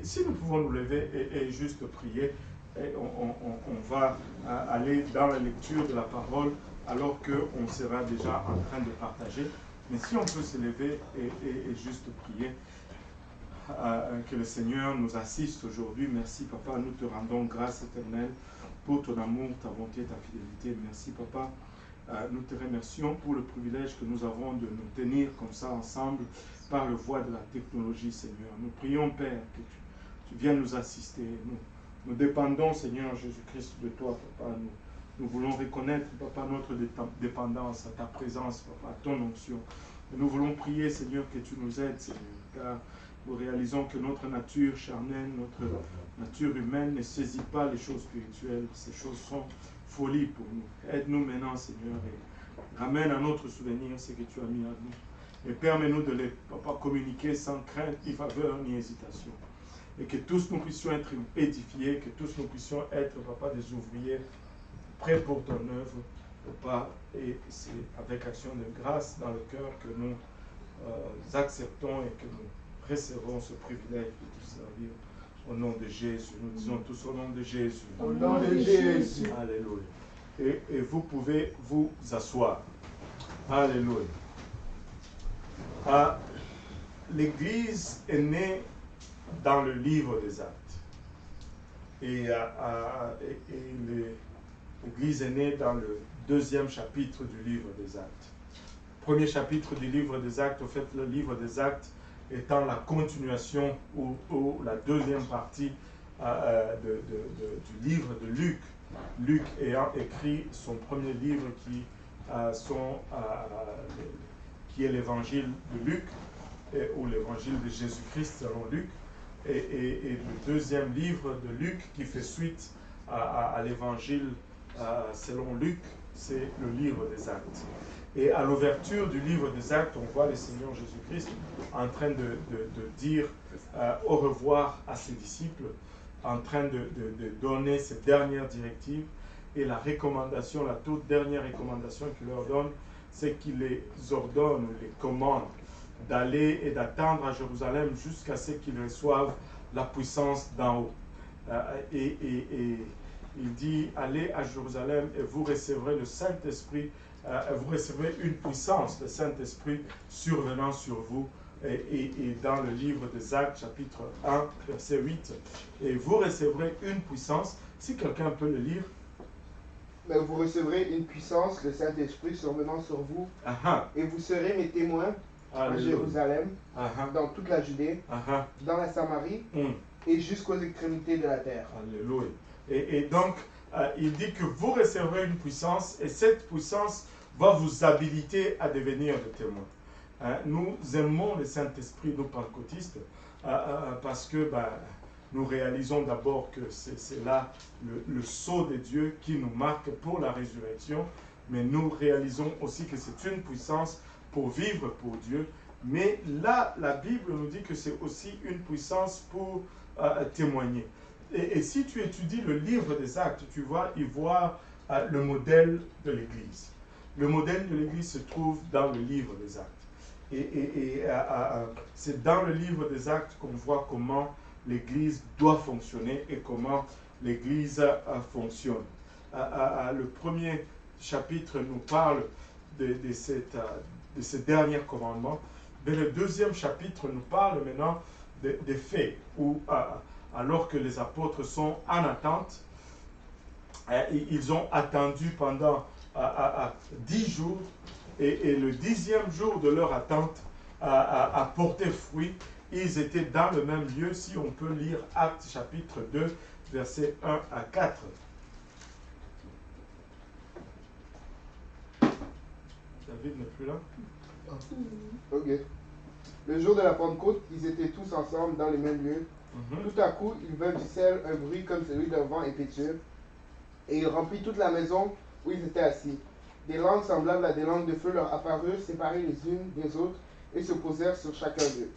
si nous pouvons nous lever et juste prier, et on va aller dans la lecture de la parole alors qu'on sera déjà en train de partager. Mais si on peut se lever et juste prier, que le Seigneur nous assiste aujourd'hui. Merci Papa, nous te rendons grâce éternelle pour ton amour, ta bonté, ta fidélité. Merci Papa, nous te remercions pour le privilège que nous avons de nous tenir comme ça ensemble par le voie de la technologie, Seigneur. Nous prions Père que tu viennes nous assister. Nous dépendons, Seigneur Jésus-Christ, de toi, Papa. Nous voulons reconnaître, Papa, notre dépendance à ta présence, Papa, à ton onction. Et nous voulons prier, Seigneur, que tu nous aides, Seigneur, car nous réalisons que notre nature charnelle, notre nature humaine ne saisit pas les choses spirituelles. Ces choses sont folie pour nous. Aide-nous maintenant, Seigneur, et ramène à notre souvenir ce que tu as mis à nous. Et permets-nous de les, Papa, communiquer sans crainte, ni faveur, ni hésitation. Et que tous nous puissions être édifiés, que tous nous puissions être, Papa, des ouvriers prêts pour ton œuvre, Papa. Et c'est avec action de grâce dans le cœur que nous acceptons et que nous recevons ce privilège de te servir. Au nom de Jésus, nous disons tous au nom de Jésus. Au nom de Jésus. Alléluia. Et vous pouvez vous asseoir. Alléluia. L'Église est née dans le livre des Actes. Et l'Église est née dans le deuxième chapitre du livre des Actes. Premier chapitre du livre des Actes, au fait, le livre des Actes étant la continuation ou la deuxième partie du livre de Luc. Luc ayant écrit son premier livre qui est l'évangile de Luc, ou l'évangile de Jésus-Christ selon Luc, et le deuxième livre de Luc qui fait suite à l'évangile selon Luc, c'est le livre des Actes. Et à l'ouverture du livre des Actes, on voit le Seigneur Jésus-Christ en train de dire au revoir à ses disciples, en train de donner ses dernières directives. Et la recommandation, la toute dernière recommandation qu'il leur donne, c'est qu'il les ordonne, les commande d'aller et d'attendre à Jérusalem jusqu'à ce qu'ils reçoivent la puissance d'en haut. Et il dit, allez à Jérusalem et vous recevrez le Saint-Esprit, vous recevrez une puissance, le Saint-Esprit survenant sur vous. Et dans le livre des Actes, chapitre 1, verset 8, et vous recevrez une puissance, si quelqu'un peut le lire. Mais vous recevrez une puissance, le Saint-Esprit survenant sur vous, et vous serez mes témoins à Jérusalem, dans toute la Judée, dans la Samarie, et jusqu'aux extrémités de la terre. Alléluia. Et donc, il dit que vous recevrez une puissance, et cette puissance va vous habiliter à devenir des témoins. Nous aimons le Saint-Esprit, nous pentecôtistes, parce que nous réalisons d'abord que c'est là le sceau de Dieu qui nous marque pour la résurrection, mais nous réalisons aussi que c'est une puissance pour vivre pour Dieu. Mais là, la Bible nous dit que c'est aussi une puissance pour témoigner. Et si tu étudies le livre des Actes, tu vas y voir le modèle de l'Église. Le modèle de l'Église se trouve dans le livre des Actes. C'est dans le livre des Actes qu'on voit comment l'Église doit fonctionner et comment l'Église fonctionne. Le premier chapitre nous parle de ces derniers commandements, mais le deuxième chapitre nous parle maintenant des faits, où alors que les apôtres sont en attente, ils ont attendu pendant 10 jours, et le 10e jour de leur attente a porté fruit. Ils étaient dans le même lieu, si on peut lire Actes chapitre 2, versets 1 à 4. David n'est plus là? Ok. Le jour de la Pentecôte, ils étaient tous ensemble dans le même lieu. Tout à coup, ils virent du ciel un bruit comme celui d'un vent impétueux, et il remplit toute la maison où ils étaient assis. Des langues semblables à des langues de feu leur apparurent, séparées les unes des autres, et se posèrent sur chacun d'eux.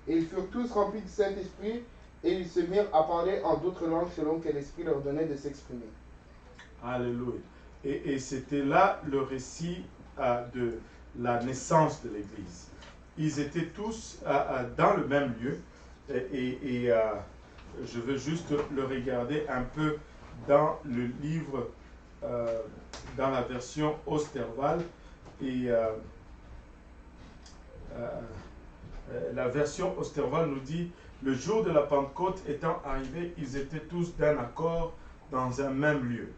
Et ils furent tous remplis du Saint-Esprit, et ils se mirent à parler en d'autres langues selon que l'Esprit leur donnait de s'exprimer. Alléluia. Et c'était là le récit de la naissance de l'Église. Ils étaient tous dans le même lieu, je veux juste le regarder un peu dans le livre, dans la version Osterwald. Et la version Osterwald nous dit: le jour de la Pentecôte étant arrivé, ils étaient tous d'un accord dans un même lieu.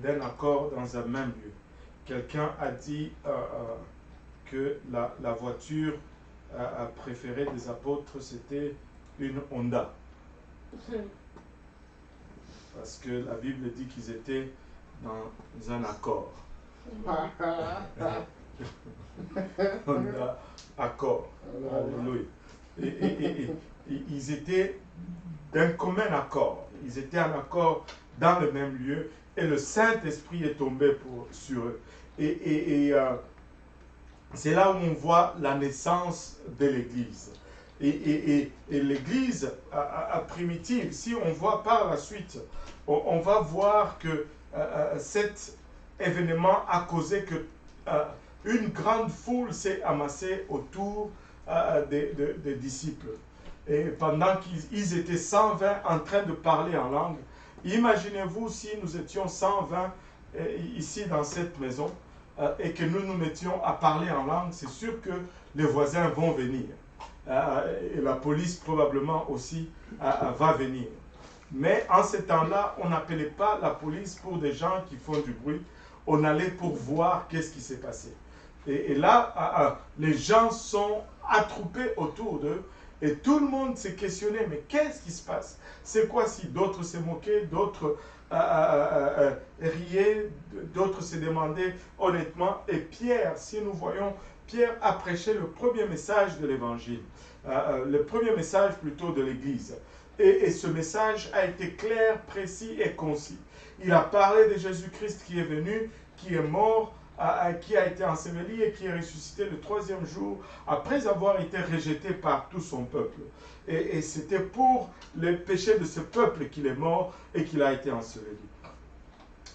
D'un accord dans un même lieu. Quelqu'un a dit que la voiture préférée des apôtres, c'était une Honda. Parce que la Bible dit qu'ils étaient dans un accord. Honda, accord. Alléluia. Et ils étaient d'un commun accord. Ils étaient en accord dans le même lieu et le Saint-Esprit est tombé sur eux. C'est là où on voit la naissance de l'Église. Et l'Église primitive, si on voit par la suite, on va voir que cet événement a causé que une grande foule s'est amassée autour des disciples. Et pendant qu'ils étaient 120 en train de parler en langue, imaginez-vous si nous étions 120 ici dans cette maison et que nous nous mettions à parler en langue, c'est sûr que les voisins vont venir. Et la police probablement aussi va venir. Mais en ce temps-là, on n'appelait pas la police pour des gens qui font du bruit. On allait pour voir qu'est-ce qui s'est passé. Et là, les gens sont attroupés autour d'eux et tout le monde s'est questionné, mais qu'est-ce qui se passe? C'est quoi si d'autres se moquaient, d'autres riaient, d'autres se demandaient honnêtement. Et Pierre, si nous voyons, Pierre a prêché le premier message de l'Évangile, le premier message plutôt de l'Église. Et ce message a été clair, précis et concis. Il a parlé de Jésus-Christ qui est venu, qui est mort, qui a été enseveli et qui est ressuscité le 3e jour après avoir été rejeté par tout son peuple. Et c'était pour les péchés de ce peuple qu'il est mort et qu'il a été enseveli.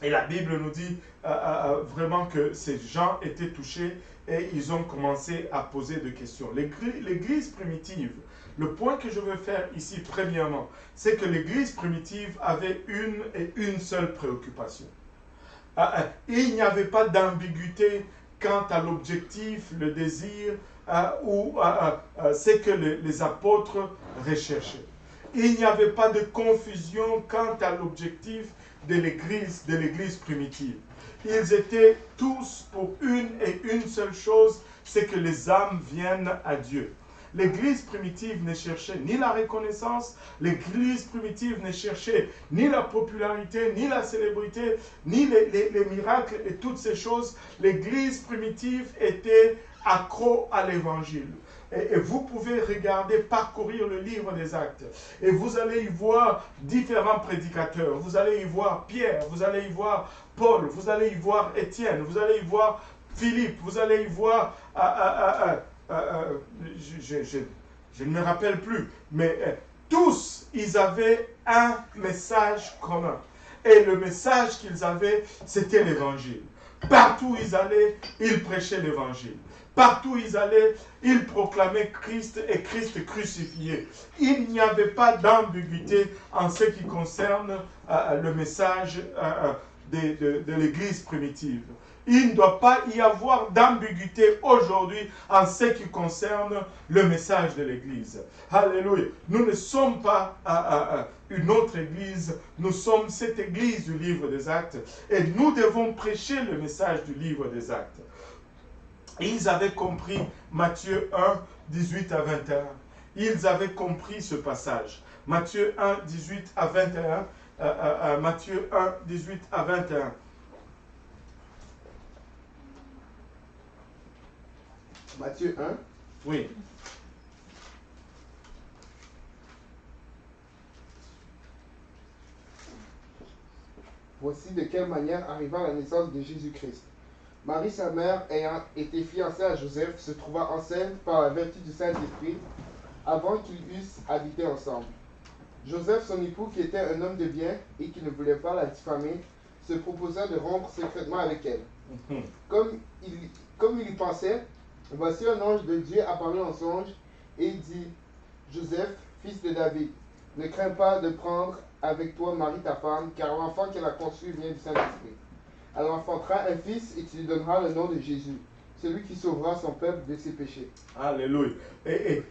Et la Bible nous dit vraiment que ces gens étaient touchés et ils ont commencé à poser des questions. L'Église primitive, le point que je veux faire ici premièrement, c'est que l'Église primitive avait une seule préoccupation. Il n'y avait pas d'ambiguïté quant à l'objectif, le désir ou ce que les apôtres recherchaient. Il n'y avait pas de confusion quant à l'objectif de l'Église primitive. Ils étaient tous pour une seule chose, c'est que les âmes viennent à Dieu. L'Église primitive ne cherchait ni la reconnaissance, l'Église primitive ne cherchait ni la popularité, ni la célébrité, ni les miracles et toutes ces choses. L'Église primitive était accro à l'Évangile. Et vous pouvez regarder, parcourir le livre des Actes. Et vous allez y voir différents prédicateurs. Vous allez y voir Pierre, vous allez y voir Paul, vous allez y voir Étienne, vous allez y voir Philippe, vous allez y voir... je ne me rappelle plus, mais tous, ils avaient un message commun. Et le message qu'ils avaient, c'était l'Évangile. Partout où ils allaient, ils prêchaient l'Évangile. Partout où ils allaient, ils proclamaient Christ et Christ crucifié. Il n'y avait pas d'ambiguïté en ce qui concerne le message de l'Église primitive. Il ne doit pas y avoir d'ambiguïté aujourd'hui en ce qui concerne le message de l'Église. Alléluia. Nous ne sommes pas une autre Église, nous sommes cette Église du livre des Actes et nous devons prêcher le message du livre des Actes. Ils avaient compris Matthieu 1, 18 à 21. Ils avaient compris ce passage. Matthieu 1, 18 à 21. Matthieu 1, 18 à 21. Matthieu 1. Oui. Voici de quelle manière arriva la naissance de Jésus-Christ. Marie, sa mère, ayant été fiancée à Joseph, se trouva enceinte par la vertu du Saint-Esprit avant qu'ils eussent habité ensemble. Joseph, son époux, qui était un homme de bien et qui ne voulait pas la diffamer, se proposa de rompre secrètement avec elle. Comme il y pensait, voici un ange de Dieu apparut en songe et dit: Joseph, fils de David, ne crains pas de prendre avec toi Marie ta femme, car l'enfant qu'elle a conçu vient du Saint-Esprit. Elle enfantera un fils et tu lui donneras le nom de Jésus, celui qui sauvera son peuple de ses péchés. Alléluia. Et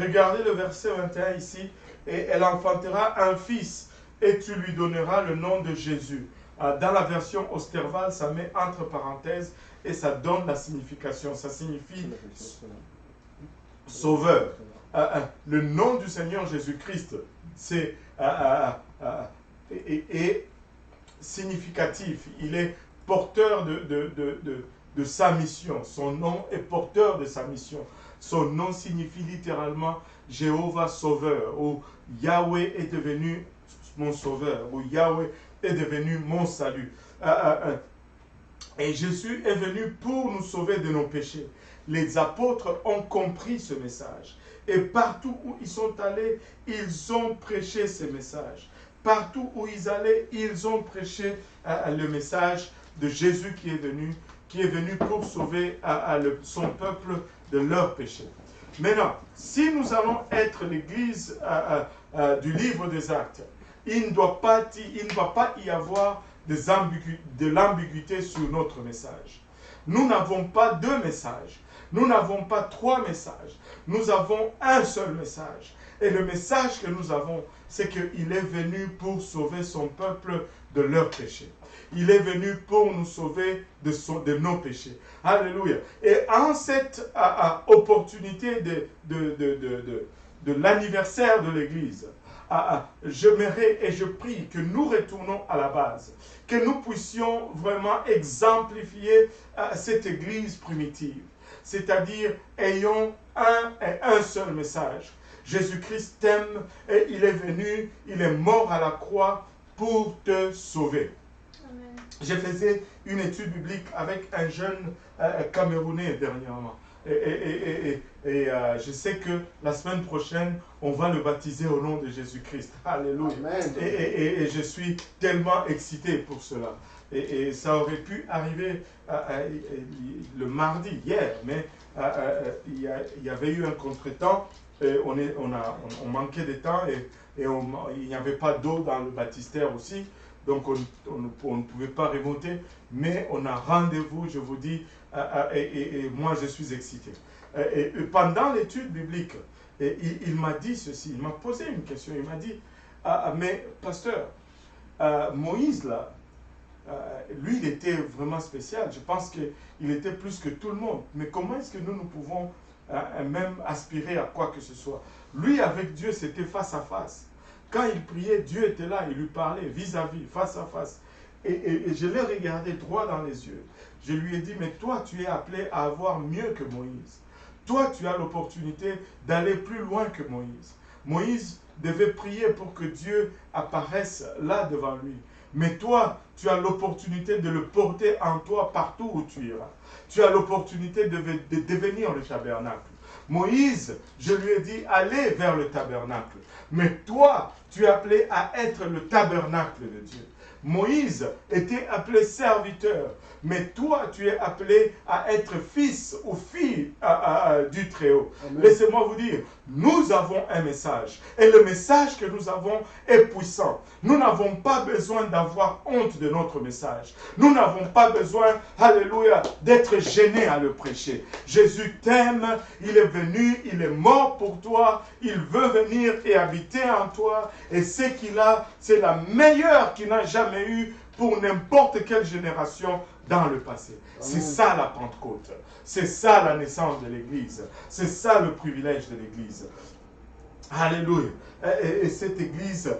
regardez le verset 21 ici. Et elle enfantera un fils et tu lui donneras le nom de Jésus. Dans la version Osterval, ça met entre parenthèses et ça donne la signification. Ça signifie sauveur. Le nom du Seigneur Jésus-Christ, c'est significatif. Il est porteur de sa mission. Son nom est porteur de sa mission. Son nom signifie littéralement Jéhovah Sauveur, ou Yahweh est devenu mon Sauveur, ou Yahweh est devenu mon salut. Et Jésus est venu pour nous sauver de nos péchés. Les apôtres ont compris ce message. Et partout où ils sont allés, ils ont prêché ce message. Partout où ils allaient, ils ont prêché le message de Jésus qui est venu pour sauver son peuple de leurs péchés. Maintenant, si nous allons être l'église du livre des Actes, il ne va pas y avoir de l'ambiguïté sur notre message. Nous n'avons pas deux messages. Nous n'avons pas trois messages. Nous avons un seul message. Et le message que nous avons, c'est qu'il est venu pour sauver son peuple de leurs péchés. Il est venu pour nous sauver de nos péchés. Alléluia. Et en cette opportunité de l'anniversaire de l'Église, j'aimerais et je prie que nous retournons à la base, que nous puissions vraiment exemplifier cette Église primitive. C'est-à-dire, ayons un seul message. Jésus-Christ t'aime et il est venu, il est mort à la croix pour te sauver. Amen. Je faisais une étude biblique avec un jeune Camerounais dernièrement. Et je sais que la semaine prochaine, on va le baptiser au nom de Jésus-Christ. Alléluia. Amen. Et je suis tellement excité pour cela. Et ça aurait pu arriver le mardi, hier, mais il y avait eu un contretemps. On manquait de temps et il n'y avait pas d'eau dans le baptistère aussi. Donc on ne pouvait pas remonter. Mais on a rendez-vous, je vous dis, et moi je suis excité. Et pendant l'étude biblique, il m'a dit ceci, il m'a posé une question. Il m'a dit, mais pasteur, Moïse là, lui il était vraiment spécial. Je pense qu'il était plus que tout le monde. Mais comment est-ce que nous pouvons même aspirer à quoi que ce soit? Lui avec Dieu c'était face à face. Quand il priait, Dieu était là, il lui parlait vis-à-vis, face à face. Et je l'ai regardé droit dans les yeux. Je lui ai dit, mais toi tu es appelé à avoir mieux que Moïse. Toi tu as l'opportunité d'aller plus loin que Moïse. Moïse devait prier pour que Dieu apparaisse là devant lui. Mais toi, tu as l'opportunité de le porter en toi partout où tu iras. Tu as l'opportunité de devenir le tabernacle. Moïse, je lui ai dit, allez vers le tabernacle. Mais toi, tu es appelé à être le tabernacle de Dieu. Moïse était appelé serviteur, mais toi, tu es appelé à être fils ou fille du Très-Haut. Laissez-moi vous dire, nous avons un message. Et le message que nous avons est puissant. Nous n'avons pas besoin d'avoir honte de notre message. Nous n'avons pas besoin, alléluia, d'être gênés à le prêcher. Jésus t'aime, il est venu, il est mort pour toi, il veut venir et habiter en toi. Et ce qu'il a, c'est la meilleure qu'il n'a jamais eue pour n'importe quelle génération dans le passé. C'est ça la Pentecôte. C'est ça la naissance de l'Église. C'est ça le privilège de l'Église. Alléluia. Et cette Église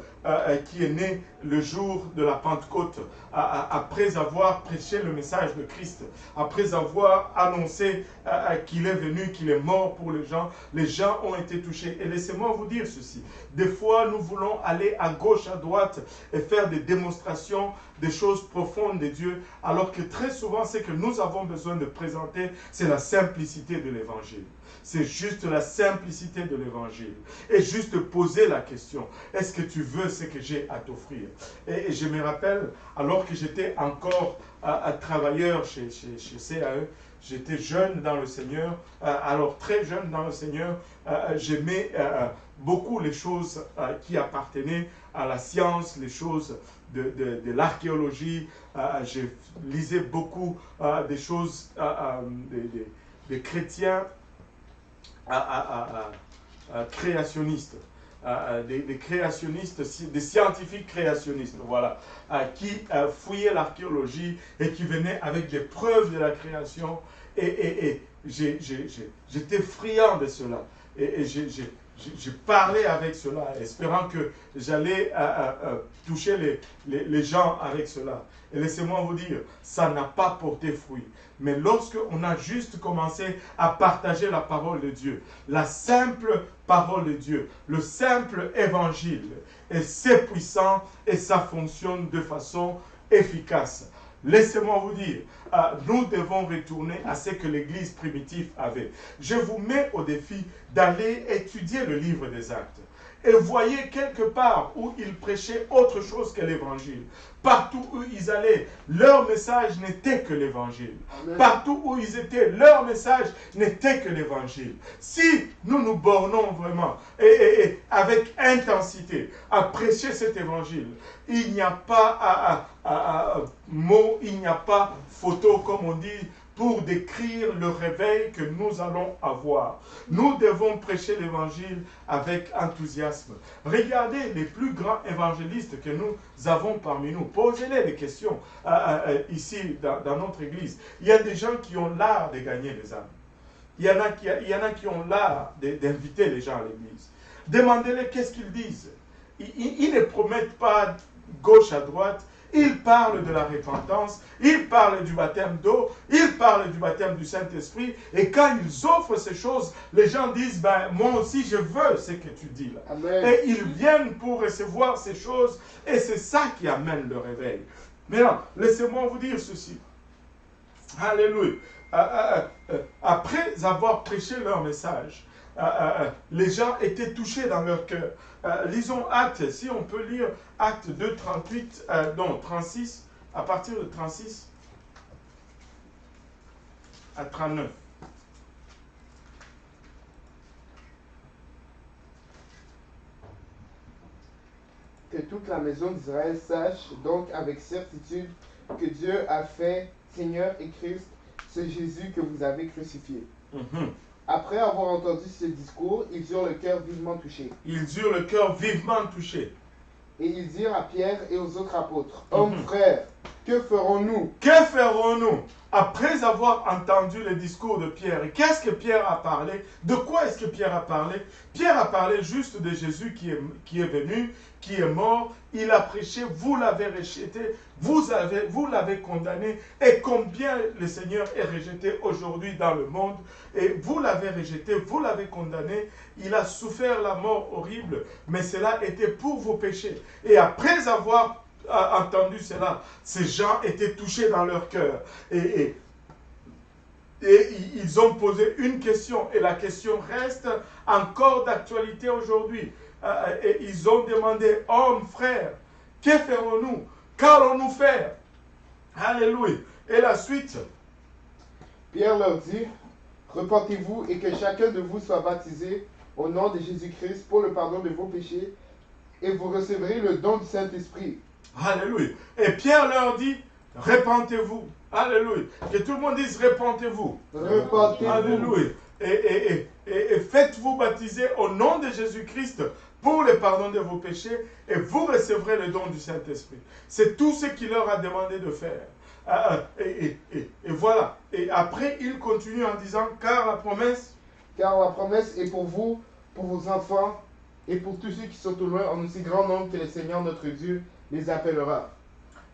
qui est née le jour de la Pentecôte, après avoir prêché le message de Christ, après avoir annoncé qu'il est venu, qu'il est mort pour les gens ont été touchés. Et laissez-moi vous dire ceci. Des fois, nous voulons aller à gauche, à droite et faire des démonstrations des choses profondes de Dieu, alors que très souvent, ce que nous avons besoin de présenter, c'est la simplicité de l'Évangile. C'est juste la simplicité de l'Évangile. Et juste poser la question, est-ce que tu veux ce que j'ai à t'offrir? Et je me rappelle, alors que j'étais encore travailleur chez CAE, j'étais jeune dans le Seigneur, alors très jeune dans le Seigneur, j'aimais beaucoup les choses qui appartenaient à la science, les choses de l'archéologie. Je lisais beaucoup des choses des chrétiens créationnistes. Des créationnistes, des scientifiques créationnistes, voilà, qui fouillaient l'archéologie et qui venaient avec des preuves de la création. Et j'étais friand de cela. Et j'ai parlé avec cela, espérant que j'allais toucher les gens avec cela. Et laissez-moi vous dire, ça n'a pas porté fruit. Mais lorsque on a juste commencé à partager la parole de Dieu, la simple parole de Dieu, le simple évangile, et c'est puissant et ça fonctionne de façon efficace. Laissez-moi vous dire, nous devons retourner à ce que l'Église primitive avait. Je vous mets au défi d'aller étudier le livre des Actes. Et voyez quelque part où ils prêchaient autre chose que l'Évangile. Partout où ils allaient, leur message n'était que l'Évangile. Partout où ils étaient, leur message n'était que l'Évangile. Si nous nous bornons vraiment et avec intensité à prêcher cet Évangile, il n'y a pas mot, il n'y a pas photo, comme on dit, pour décrire le réveil que nous allons avoir. Nous devons prêcher l'évangile avec enthousiasme. Regardez les plus grands évangélistes que nous avons parmi nous. Posez-les des questions ici dans notre église. Il y a des gens qui ont l'art de gagner les âmes. Il y en a qui ont l'art d'inviter les gens à l'église. Demandez-les qu'est-ce qu'ils disent. Ils ne promettent pas gauche à droite. Il parle de la repentance, il parle du baptême d'eau, il parle du baptême du Saint-Esprit. Et quand ils offrent ces choses, les gens disent, ben, moi aussi je veux ce que tu dis là. Amen. Et ils viennent pour recevoir ces choses et c'est ça qui amène le réveil. Maintenant, laissez-moi vous dire ceci. Alléluia. Après avoir prêché leur message, les gens étaient touchés dans leur cœur. Lisons Actes, si on peut lire Actes 2, 38, non, 36, à partir de 36 à 39. Que toute la maison d'Israël sache donc avec certitude que Dieu a fait Seigneur et Christ, ce Jésus que vous avez crucifié. Après avoir entendu ce discours, ils eurent le cœur vivement touché. Ils eurent le cœur vivement touché. Et ils dirent à Pierre et aux autres apôtres, hommes frères, que ferons-nous? Que ferons-nous? Après avoir entendu le discours de Pierre, qu'est-ce que Pierre a parlé? De quoi est-ce que Pierre a parlé? Pierre a parlé juste de Jésus qui est venu, qui est mort. Il a prêché, vous l'avez rejeté, vous l'avez condamné. Et combien le Seigneur est rejeté aujourd'hui dans le monde. Et vous l'avez rejeté, vous l'avez condamné. Il a souffert la mort horrible, mais cela était pour vos péchés. Et après avoir entendu cela, ces gens étaient touchés dans leur cœur. Et ils ont posé une question, et la question reste encore d'actualité aujourd'hui. Et ils ont demandé, hommes, frères, que ferons-nous? Qu'allons-nous faire? Alléluia. Et la suite. Pierre leur dit, repentez-vous et que chacun de vous soit baptisé au nom de Jésus-Christ pour le pardon de vos péchés, et vous recevrez le don du Saint-Esprit. Alléluia. Et Pierre leur dit, repentez-vous. Alléluia. Que tout le monde dise, repentez-vous. Repentez-vous. Alléluia. Et faites-vous baptiser au nom de Jésus-Christ pour le pardon de vos péchés et vous recevrez le don du Saint-Esprit. C'est tout ce qu'il leur a demandé de faire. Et voilà. Et après, il continue en disant, car la promesse est pour vous, pour vos enfants et pour tous ceux qui sont au loin, en aussi grand nombre que le Seigneur notre Dieu les appellera.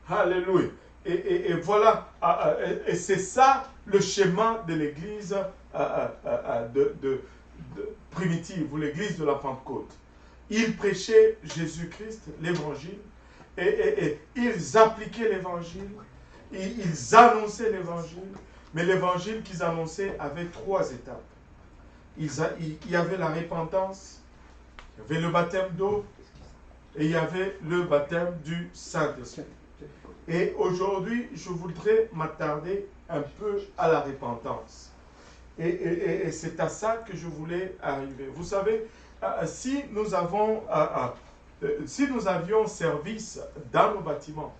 Alléluia. Et voilà. Et c'est ça le schéma de l'église primitive, ou l'église de la Pentecôte. Ils prêchaient Jésus-Christ, l'évangile, et ils appliquaient l'évangile, ils annonçaient l'évangile, mais l'évangile qu'ils annonçaient avait 3 étapes. Il y avait la repentance, il y avait le baptême d'eau, et il y avait le baptême du Saint-Esprit. Et aujourd'hui, je voudrais m'attarder un peu à la repentance. Et c'est à ça que je voulais arriver. Vous savez, si nous avions service dans nos bâtiments,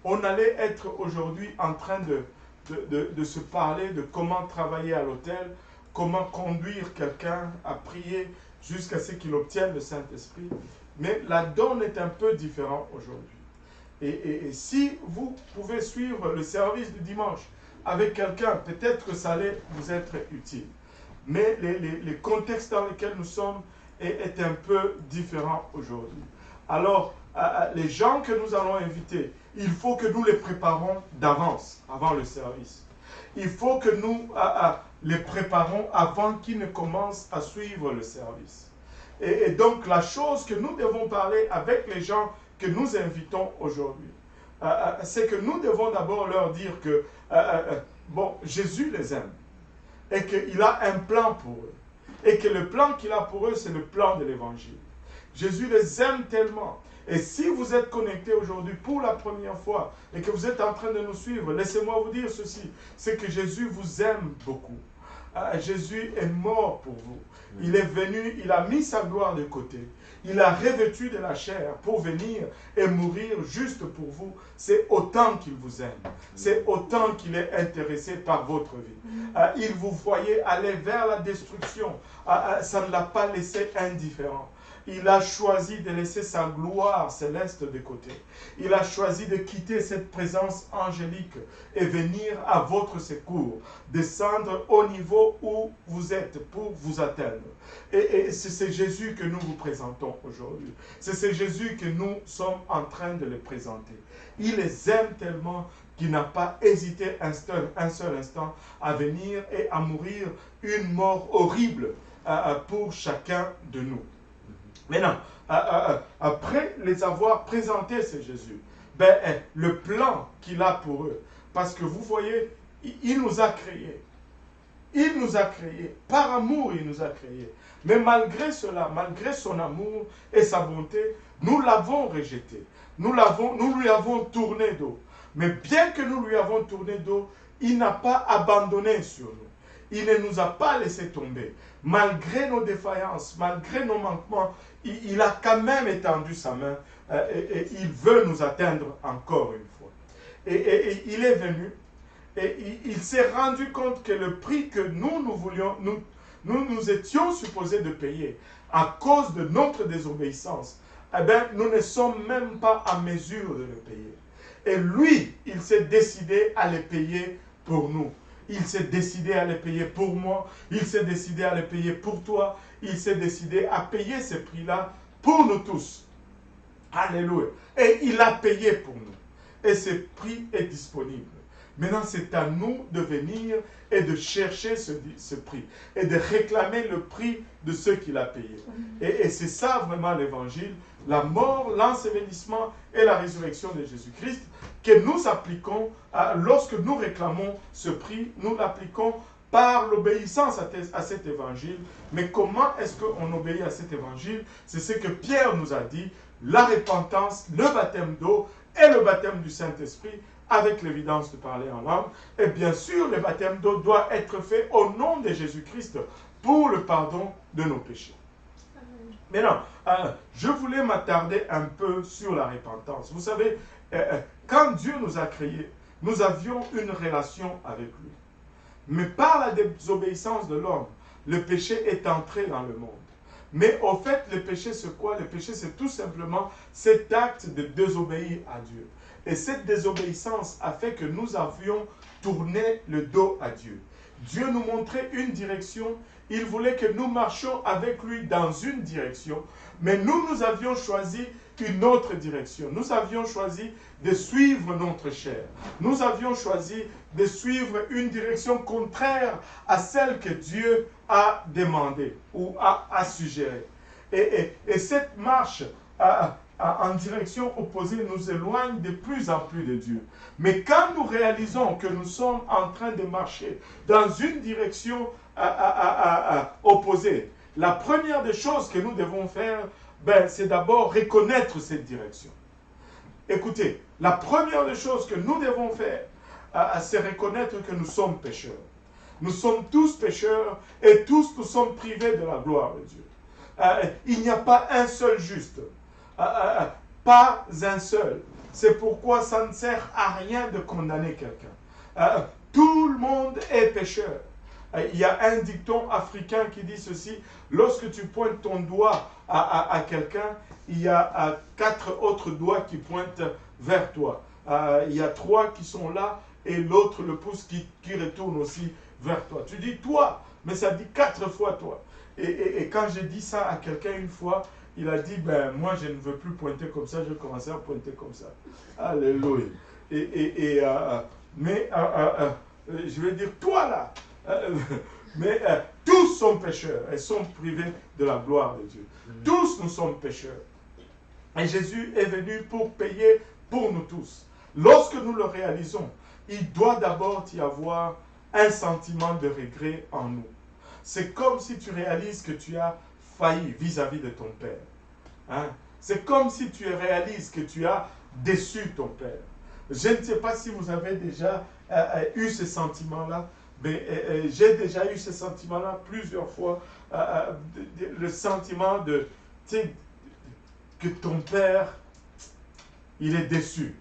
on allait être aujourd'hui en train de se parler de comment travailler à l'hôtel, comment conduire quelqu'un à prier jusqu'à ce qu'il obtienne le Saint-Esprit. Mais la donne est un peu différente aujourd'hui. Et si vous pouvez suivre le service du dimanche avec quelqu'un, peut-être que ça allait vous être utile. Mais les contextes dans lesquels nous sommes est un peu différent aujourd'hui. Alors, les gens que nous allons inviter, il faut que nous les préparons d'avance, avant le service. Il faut que nous les préparons avant qu'ils ne commencent à suivre le service. Et donc, la chose que nous devons parler avec les gens que nous invitons aujourd'hui, c'est que nous devons d'abord leur dire que bon, Jésus les aime et qu'il a un plan pour eux. Et que le plan qu'il a pour eux, c'est le plan de l'Évangile. Jésus les aime tellement. Et si vous êtes connectés aujourd'hui pour la première fois et que vous êtes en train de nous suivre, laissez-moi vous dire ceci, c'est que Jésus vous aime beaucoup. Jésus est mort pour vous. Il est venu, il a mis sa gloire de côté. Il a revêtu de la chair pour venir et mourir juste pour vous. C'est autant qu'il vous aime. C'est autant qu'il est intéressé par votre vie. Il vous voyait aller vers la destruction. Ça ne l'a pas laissé indifférent. Il a choisi de laisser sa gloire céleste de côté. Il a choisi de quitter cette présence angélique et venir à votre secours, descendre au niveau où vous êtes pour vous atteindre. Et c'est Jésus que nous vous présentons aujourd'hui. C'est Jésus que nous sommes en train de les présenter. Il les aime tellement qu'il n'a pas hésité un seul instant à venir et à mourir une mort horrible pour chacun de nous. Maintenant, après les avoir présentés, c'est Jésus, le plan qu'il a pour eux, parce que vous voyez, il nous a créés. Il nous a créés. Par amour, il nous a créés. Mais malgré cela, malgré son amour et sa bonté, nous l'avons rejeté. Nous lui avons tourné dos. Mais bien que nous lui avons tourné dos, il n'a pas abandonné sur nous. Il ne nous a pas laissé tomber. Malgré nos défaillances, malgré nos manquements, il a quand même étendu sa main et il veut nous atteindre encore une fois. Et il est venu et il s'est rendu compte que le prix que nous étions supposés de payer à cause de notre désobéissance, eh bien, nous ne sommes même pas en mesure de le payer. Et lui, il s'est décidé à les payer pour nous. Il s'est décidé à les payer pour moi. Il s'est décidé à les payer pour toi. Il s'est décidé à payer ce prix-là pour nous tous. Alléluia. Et il a payé pour nous. Et ce prix est disponible. Maintenant, c'est à nous de venir et de chercher ce prix. Et de réclamer le prix de ce qu'il a payé. Et c'est ça vraiment l'évangile. La mort, l'ensevelissement et la résurrection de Jésus-Christ que nous appliquons lorsque nous réclamons ce prix, nous l'appliquons par l'obéissance à cet évangile. Mais comment est-ce qu'on obéit à cet évangile? C'est ce que Pierre nous a dit, la repentance, le baptême d'eau et le baptême du Saint-Esprit avec l'évidence de parler en langue. Et bien sûr, le baptême d'eau doit être fait au nom de Jésus-Christ pour le pardon de nos péchés. Maintenant, je voulais m'attarder un peu sur la repentance. Vous savez, quand Dieu nous a créés, nous avions une relation avec lui. Mais par la désobéissance de l'homme, le péché est entré dans le monde. Mais au fait, le péché, c'est quoi? Le péché, c'est tout simplement cet acte de désobéir à Dieu. Et cette désobéissance a fait que nous avions tourné le dos à Dieu. Dieu nous montrait une direction. Il voulait que nous marchions avec lui dans une direction. Mais nous avions choisi une autre direction. Nous avions choisi de suivre notre chair. Nous avions choisi de suivre une direction contraire à celle que Dieu a demandée ou a suggérée. Et cette marche en direction opposée nous éloigne de plus en plus de Dieu. Mais quand nous réalisons que nous sommes en train de marcher dans une direction opposée, la première des choses que nous devons faire, c'est d'abord reconnaître cette direction. Écoutez, la première des choses que nous devons faire, c'est reconnaître que nous sommes pécheurs. Nous sommes tous pécheurs et tous nous sommes privés de la gloire de Dieu. Il n'y a pas un seul juste. Pas un seul. C'est pourquoi ça ne sert à rien de condamner quelqu'un. Tout le monde est pécheur. Il y a un dicton africain qui dit ceci: lorsque tu pointes ton doigt à quelqu'un, il y a 4 autres doigts qui pointent vers toi. Il y a 3 qui sont là et l'autre, le pouce, qui retourne aussi vers toi. Tu dis toi, mais ça dit 4 fois toi. Et quand j'ai dit ça à quelqu'un une fois, il a dit, ben moi je ne veux plus pointer comme ça, je vais commencer à pointer comme ça. Alléluia. Mais je vais dire, toi là, mais tous sont pécheurs et sont privés de la gloire de Dieu. Tous nous sommes pécheurs. Et Jésus est venu pour payer pour nous tous. Lorsque nous le réalisons, il doit d'abord y avoir un sentiment de regret en nous. C'est comme si tu réalises que tu as failli vis-à-vis de ton Père. Hein? C'est comme si tu réalises que tu as déçu ton Père. Je ne sais pas si vous avez déjà eu ce sentiment-là, mais j'ai déjà eu ce sentiment-là plusieurs fois. Le sentiment de, que ton Père, il est déçu.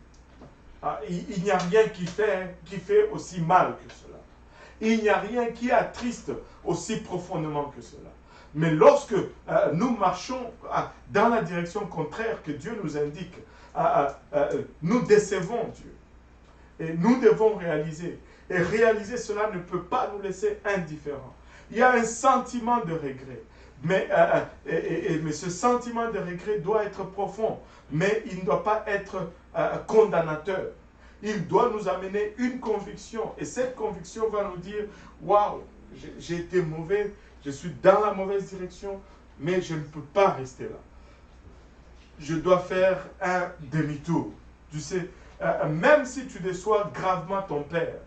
Il n'y a rien qui fait aussi mal que cela. Il n'y a rien qui attriste aussi profondément que cela. Mais lorsque nous marchons dans la direction contraire que Dieu nous indique, nous décevons Dieu. Et nous devons réaliser. Et réaliser cela ne peut pas nous laisser indifférents. Il y a un sentiment de regret. Mais ce sentiment de regret doit être profond. Mais il ne doit pas être condamnateur. Il doit nous amener une conviction. Et cette conviction va nous dire, waouh, j'ai été mauvais, je suis dans la mauvaise direction, mais je ne peux pas rester là. Je dois faire un demi-tour. Tu sais, même si tu déçois gravement ton Père,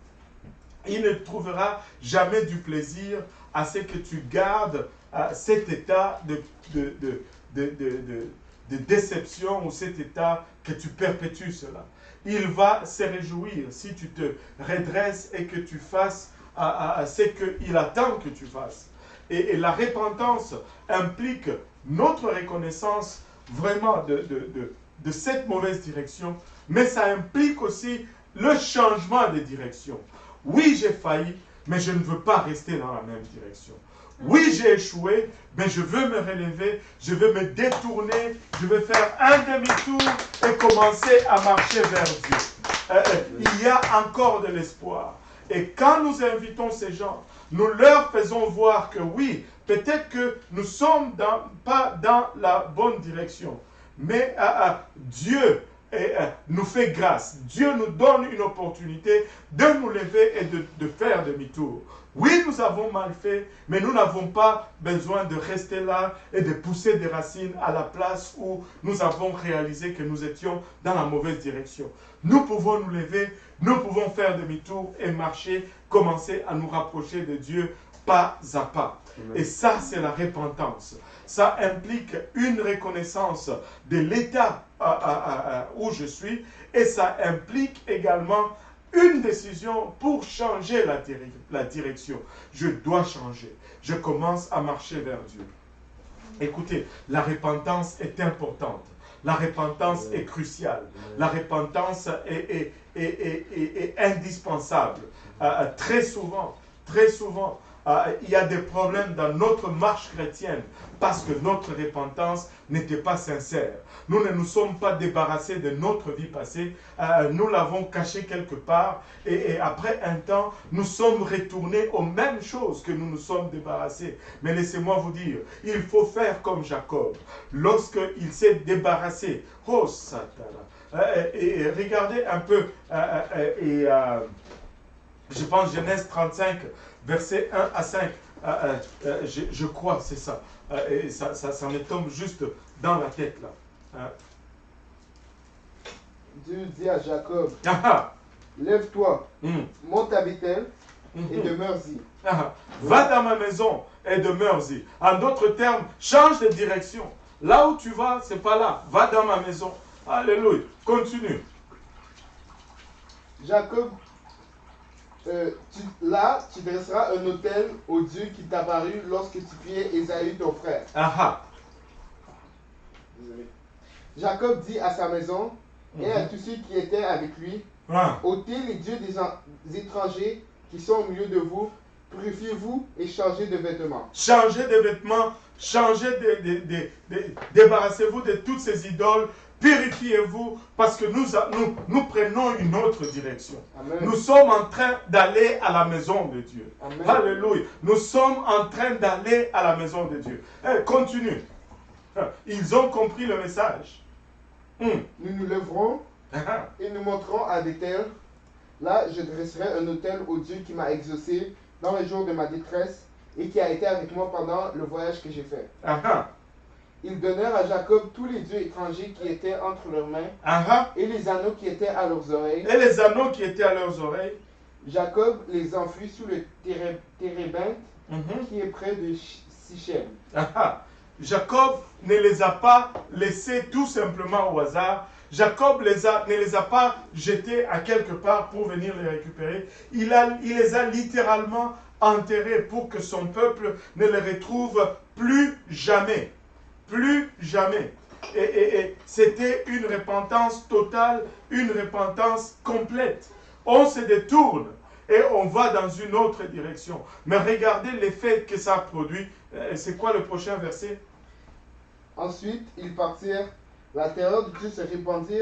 il ne trouvera jamais du plaisir à ce que tu gardes cet état de déception ou cet état que tu perpétues cela. Il va se réjouir si tu te redresses et que tu fasses ce qu'il attend que tu fasses. Et la repentance implique notre reconnaissance vraiment de cette mauvaise direction, mais ça implique aussi le changement de direction. Oui, j'ai failli, mais je ne veux pas rester dans la même direction. Oui, j'ai échoué, mais je veux me relever, je veux me détourner, je veux faire un demi-tour et commencer à marcher vers Dieu. Il y a encore de l'espoir. Et quand nous invitons ces gens, nous leur faisons voir que oui, peut-être que nous ne sommes pas dans la bonne direction, mais Dieu nous fait grâce. Dieu nous donne une opportunité de nous lever et de faire demi-tour. Oui, nous avons mal fait, mais nous n'avons pas besoin de rester là et de pousser des racines à la place où nous avons réalisé que nous étions dans la mauvaise direction. Nous pouvons nous lever, nous pouvons faire demi-tour et marcher, commencer à nous rapprocher de Dieu pas à pas. Et ça, c'est la repentance. Ça implique une reconnaissance de l'état où je suis et ça implique également une décision pour changer la direction. Je dois changer. Je commence à marcher vers Dieu. Écoutez, la repentance est importante. La repentance est cruciale. La repentance est indispensable. Très souvent, il y a des problèmes dans notre marche chrétienne parce que notre repentance n'était pas sincère. Nous ne nous sommes pas débarrassés de notre vie passée. Nous l'avons cachée quelque part et après un temps, nous sommes retournés aux mêmes choses que nous nous sommes débarrassés. Mais laissez-moi vous dire, il faut faire comme Jacob. Lorsqu'il s'est débarrassé, oh Satan, et regardez un peu, je pense Genèse 35, versets 1 à 5, je crois, c'est ça. Et ça me tombe juste dans la tête là. Dieu dit à Jacob, lève-toi, monte à Bethel et demeure-y. Va dans ma maison et demeure-y. En d'autres termes, change de direction. Là où tu vas, c'est pas là. Va dans ma maison. Alléluia. Continue. Jacob Là, tu dresseras un autel au Dieu qui t'apparut lorsque tu priais Ésaü ton frère. Aha. Désolé. Jacob dit à sa maison et à tous ceux qui étaient avec lui, Ah. ôtez les dieux des étrangers qui sont au milieu de vous, purifiez-vous et changez de vêtements. Changez de vêtements, débarrassez-vous de toutes ces idoles, purifiez-vous, parce que nous prenons une autre direction. Amen. Nous sommes en train d'aller à la maison de Dieu. Amen. Alléluia. Nous sommes en train d'aller à la maison de Dieu. Continue. Ils ont compris le message. Nous nous lèverons et nous monterons à Béthel. Là, je dresserai un autel au Dieu qui m'a exaucé dans les jours de ma détresse et qui a été avec moi pendant le voyage que j'ai fait. Ils donnèrent à Jacob tous les dieux étrangers qui étaient entre leurs mains et les anneaux qui étaient à leurs oreilles. Et les anneaux qui étaient à leurs oreilles. Jacob les enfuit sous le térébinthe qui est près de Sichem. Jacob ne les a pas laissés tout simplement au hasard. Jacob ne les a pas jetés à quelque part pour venir les récupérer. Il les a littéralement enterrés pour que son peuple ne les retrouve plus jamais. Plus jamais. Et c'était une repentance totale, une repentance complète. On se détourne et on va dans une autre direction. Mais regardez l'effet que ça a produit. C'est quoi le prochain verset? Ensuite, ils partirent. La terreur de Dieu se répandit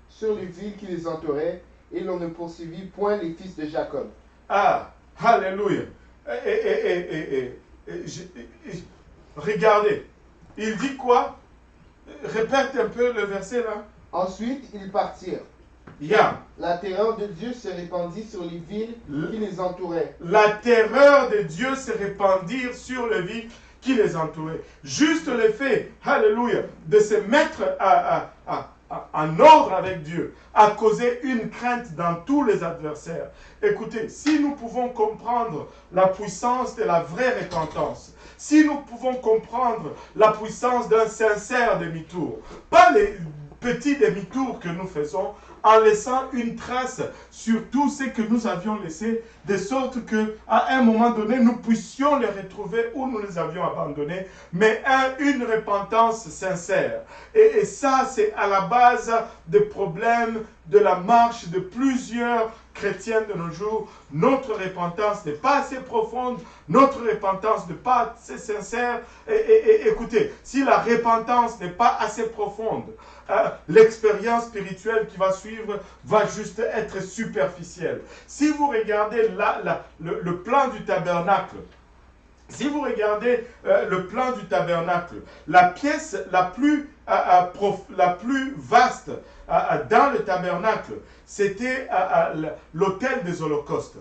sur les villes qui les entouraient, et l'on ne poursuivit point les fils de Jacob. Ah, alléluia. Regardez, il dit quoi? Répète un peu le verset là. Ensuite, ils partirent. La terreur de Dieu se répandit sur les villes qui les entouraient. La terreur de Dieu se répandit sur les villes qui les entouraient. Juste le fait, alléluia, de se mettre en ordre avec Dieu a causé une crainte dans tous les adversaires. Écoutez, si nous pouvons comprendre la puissance de la vraie repentance, si nous pouvons comprendre la puissance d'un sincère demi-tour, pas les petits demi-tours que nous faisons, en laissant une trace sur tout ce que nous avions laissé, de sorte qu'à un moment donné, nous puissions les retrouver où nous les avions abandonnés, mais une repentance sincère. Et ça, c'est à la base des problèmes de la marche de plusieurs chrétiens de nos jours. Notre repentance n'est pas assez profonde, notre repentance n'est pas assez sincère. Et écoutez, si la repentance n'est pas assez profonde, l'expérience spirituelle qui va suivre va juste être superficielle. Si vous regardez le plan du tabernacle, si vous regardez le plan du tabernacle, la pièce la plus vaste dans le tabernacle, c'était l'autel des holocaustes.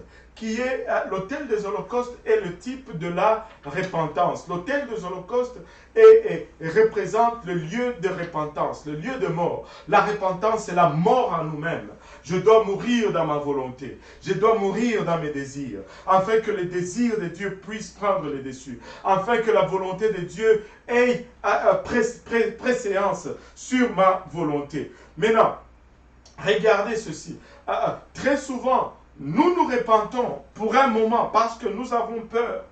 L'autel des holocaustes est le type de la repentance. L'autel des holocaustes représente le lieu de repentance, le lieu de mort. La repentance, c'est la mort en nous-mêmes. Je dois mourir dans ma volonté. Je dois mourir dans mes désirs, afin que les désirs de Dieu puissent prendre le dessus, afin que la volonté de Dieu ait préséance sur ma volonté. Maintenant, regardez ceci. Très souvent, nous nous repentons pour un moment parce que nous avons peur.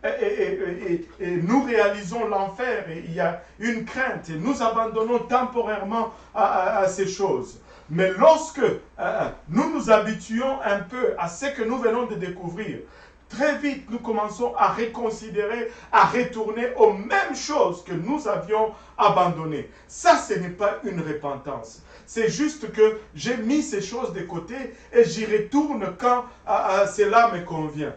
Et nous réalisons l'enfer et il y a une crainte et nous abandonnons temporairement à ces choses. Mais lorsque nous nous habituons un peu à ce que nous venons de découvrir, très vite nous commençons à reconsidérer, à retourner aux mêmes choses que nous avions abandonnées. Ça, ce n'est pas une repentance. C'est juste que j'ai mis ces choses de côté et j'y retourne quand cela me convient.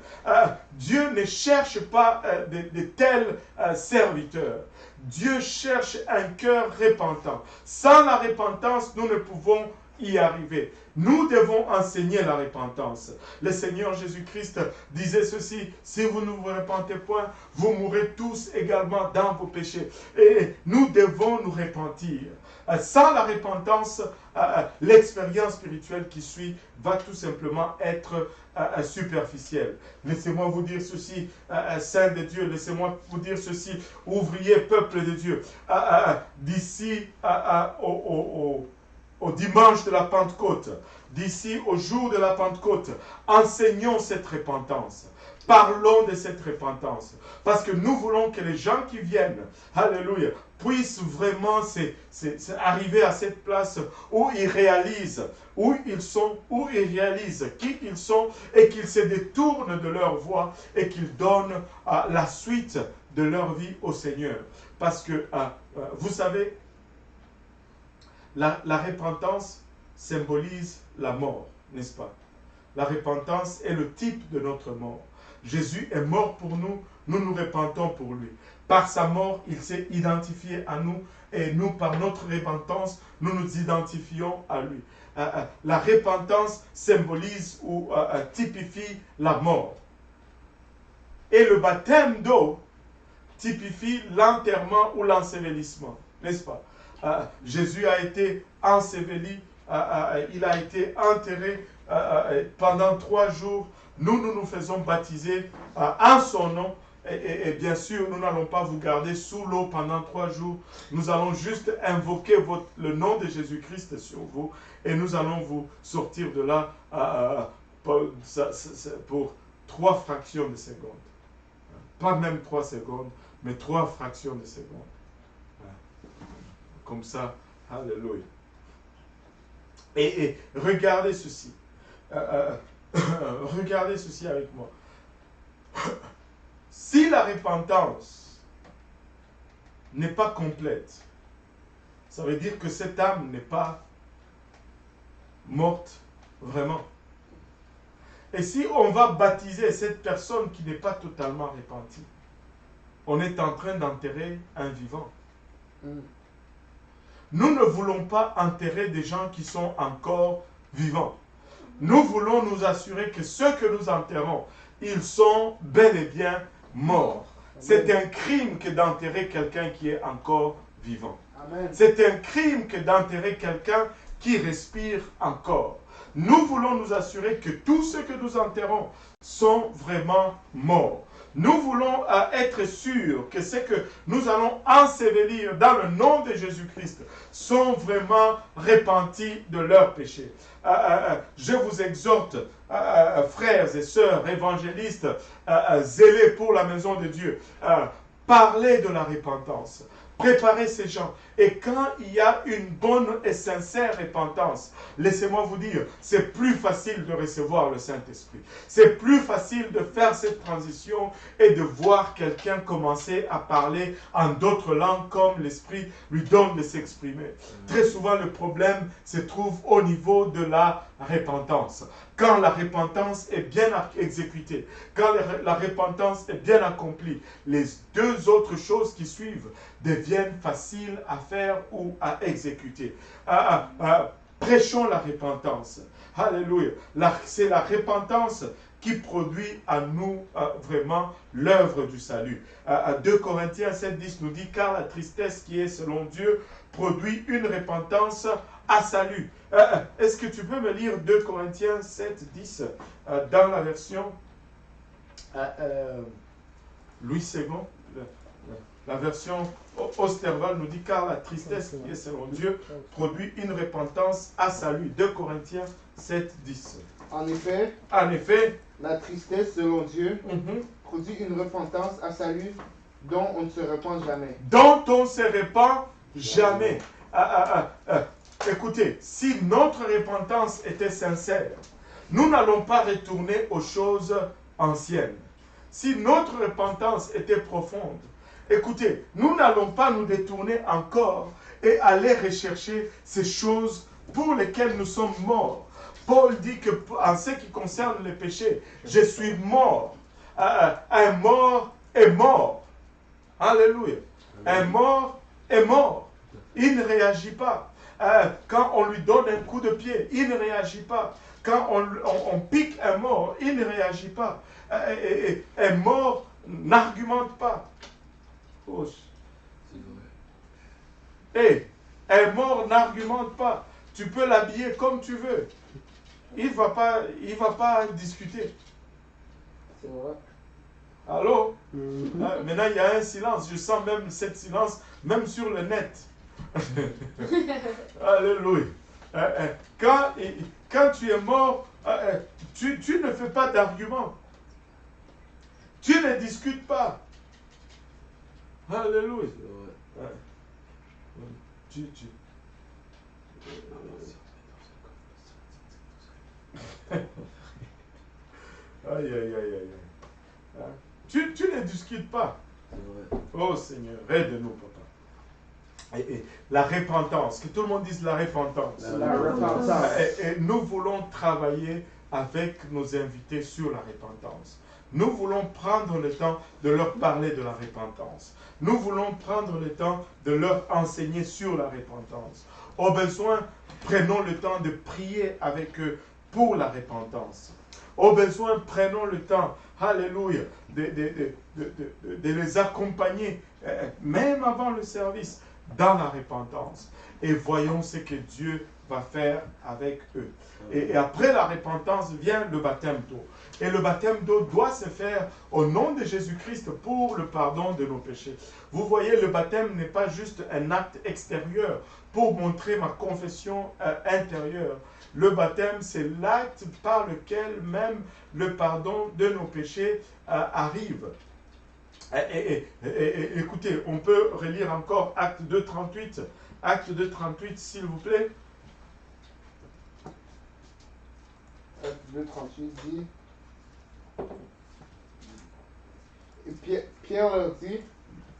Dieu ne cherche pas de tels serviteurs. Dieu cherche un cœur repentant. Sans la repentance, nous ne pouvons y arriver. Nous devons enseigner la repentance. Le Seigneur Jésus-Christ disait ceci: si vous ne vous repentez point, vous mourrez tous également dans vos péchés. Et nous devons nous repentir. Sans la repentance, l'expérience spirituelle qui suit va tout simplement être superficielle. Laissez-moi vous dire ceci, saints de Dieu, laissez-moi vous dire ceci, ouvriers, peuple de Dieu. D'ici au dimanche de la Pentecôte, d'ici au jour de la Pentecôte, enseignons cette repentance. Parlons de cette repentance. Parce que nous voulons que les gens qui viennent, alléluia, puissent vraiment arriver à cette place où ils réalisent où ils sont, où ils réalisent qui ils sont et qu'ils se détournent de leur voie et qu'ils donnent la suite de leur vie au Seigneur. Parce que, vous savez, la repentance symbolise la mort, n'est-ce pas? La repentance est le type de notre mort. Jésus est mort pour nous, nous nous repentons pour lui. Par sa mort, il s'est identifié à nous et nous, par notre repentance, nous nous identifions à lui. La repentance symbolise ou typifie la mort. Et le baptême d'eau typifie l'enterrement ou l'ensevelissement, n'est-ce pas? Jésus a été enseveli, il a été enterré pendant 3 jours. Nous nous faisons baptiser en son nom. Et bien sûr, nous n'allons pas vous garder sous l'eau pendant 3 jours. Nous allons juste invoquer le nom de Jésus-Christ sur vous. Et nous allons vous sortir de là pour 3 fractions de secondes. Pas même 3 secondes, mais 3 fractions de secondes. Comme ça, alléluia. Et regardez ceci. Regardez ceci avec moi. Si la repentance n'est pas complète, ça veut dire que cette âme n'est pas morte vraiment. Et si on va baptiser cette personne qui n'est pas totalement repentie, on est en train d'enterrer un vivant. Nous ne voulons pas enterrer des gens qui sont encore vivants. Nous voulons nous assurer que ceux que nous enterrons, ils sont bel et bien morts. C'est un crime que d'enterrer quelqu'un qui est encore vivant. C'est un crime que d'enterrer quelqu'un qui respire encore. Nous voulons nous assurer que tous ceux que nous enterrons sont vraiment morts. Nous voulons être sûrs que ce que nous allons ensevelir dans le nom de Jésus-Christ sont vraiment repentis de leurs péchés. Je vous exhorte, frères et sœurs évangélistes, zélés pour la maison de Dieu, parlez de la repentance. Préparez ces gens. Et quand il y a une bonne et sincère repentance, laissez-moi vous dire, c'est plus facile de recevoir le Saint-Esprit. C'est plus facile de faire cette transition et de voir quelqu'un commencer à parler en d'autres langues comme l'Esprit lui donne de s'exprimer. Très souvent, le problème se trouve au niveau de la repentance. Quand la repentance est bien exécutée, quand la repentance est bien accomplie, les 2 autres choses qui suivent deviennent faciles à faire ou à exécuter. Prêchons la repentance. Alléluia. C'est la repentance qui produit à nous vraiment l'œuvre du salut. 2 Corinthiens 7,10 nous dit « Car la tristesse qui est selon Dieu produit une repentance à salut. » Est-ce que tu peux me lire 2 Corinthiens 7,10 dans la version Louis II, la version Osterwald nous dit « Car la tristesse qui est selon Dieu produit une repentance à salut. » 2 Corinthiens 7,10. En effet, la tristesse selon Dieu produit une repentance à salut dont on ne se repent jamais. Dont on ne se repent jamais. Écoutez, si notre repentance était sincère, nous n'allons pas retourner aux choses anciennes. Si notre repentance était profonde, écoutez, nous n'allons pas nous détourner encore et aller rechercher ces choses pour lesquelles nous sommes morts. Paul dit que en ce qui concerne les péchés, je suis mort. Un mort est mort. Alléluia. Un mort est mort. Il ne réagit pas. Quand on lui donne un coup de pied, il ne réagit pas. Quand on pique un mort, il ne réagit pas. Un mort n'argumente pas. Oh. Un mort n'argumente pas. Tu peux l'habiller comme tu veux. Il va pas discuter. C'est vrai. Allô? Maintenant, il y a un silence. Je sens même cette silence, même sur le net. Alléluia. quand tu es mort, tu ne fais pas d'argument. Tu ne discutes pas. Alléluia. Aïe, aïe, aïe, aïe. Tu ne discutes pas. Oh Seigneur, aide-nous, papa. Et la repentance, que tout le monde dise la repentance. La repentance. Et nous voulons travailler avec nos invités sur la repentance. Nous voulons prendre le temps de leur parler de la repentance. Nous voulons prendre le temps de leur enseigner sur la repentance. Au besoin, prenons le temps de prier avec eux pour la repentance. Au besoin, prenons le temps, alléluia, de les accompagner, même avant le service, dans la repentance. Et voyons ce que Dieu va faire avec eux. Et après la repentance vient le baptême d'eau. Et le baptême d'eau doit se faire au nom de Jésus-Christ pour le pardon de nos péchés. Vous voyez, le baptême n'est pas juste un acte extérieur pour montrer ma confession intérieure. Le baptême, c'est l'acte par lequel même le pardon de nos péchés arrive. Écoutez, on peut relire encore Acte 2.38. Acte 2.38, s'il vous plaît. Acte 2.38 dit... Et Pierre leur dit,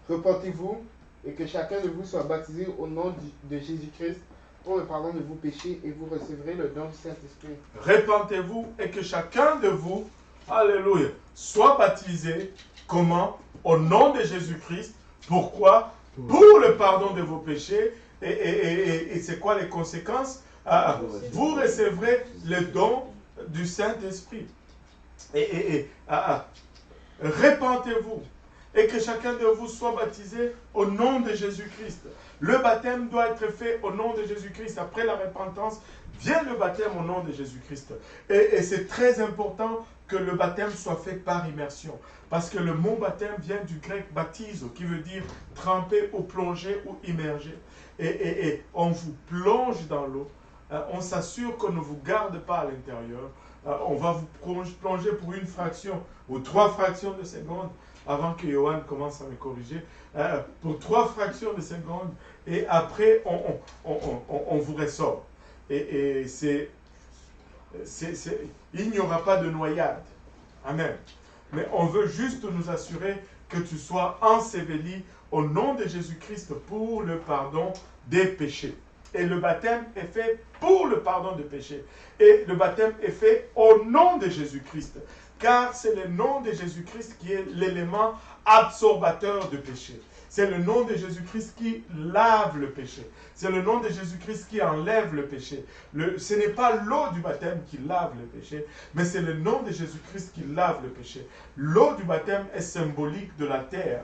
repentez-vous et que chacun de vous soit baptisé au nom de Jésus-Christ pour le pardon de vos péchés et vous recevrez le don du Saint-Esprit. Repentez-vous et que chacun de vous, alléluia, soit baptisé, comment? Au nom de Jésus-Christ. Pourquoi? Pour le pardon de vos péchés. Et c'est quoi les conséquences? Vous recevrez le don du Saint-Esprit. Repentez-vous et que chacun de vous soit baptisé au nom de Jésus-Christ. Le baptême doit être fait au nom de Jésus-Christ. Après la repentance, vient le baptême au nom de Jésus-Christ. Et c'est très important que le baptême soit fait par immersion. Parce que le mot baptême vient du grec baptizo, qui veut dire tremper ou plonger ou immerger. Et on vous plonge dans l'eau. On s'assure qu'on ne vous garde pas à l'intérieur. On va vous plonger pour une fraction ou 3 fractions de seconde, avant que Johan commence à me corriger, pour 3 fractions de seconde, et après on vous ressort. Il n'y aura pas de noyade. Amen. Mais on veut juste nous assurer que tu sois enseveli au nom de Jésus-Christ pour le pardon des péchés. Et le baptême est fait pour le pardon des péchés. Et le baptême est fait au nom de Jésus-Christ. Car c'est le nom de Jésus-Christ qui est l'élément absorbateur de péché. C'est le nom de Jésus-Christ qui lave le péché. C'est le nom de Jésus-Christ qui enlève le péché. Ce n'est pas l'eau du baptême qui lave le péché, mais c'est le nom de Jésus-Christ qui lave le péché. L'eau du baptême est symbolique de la terre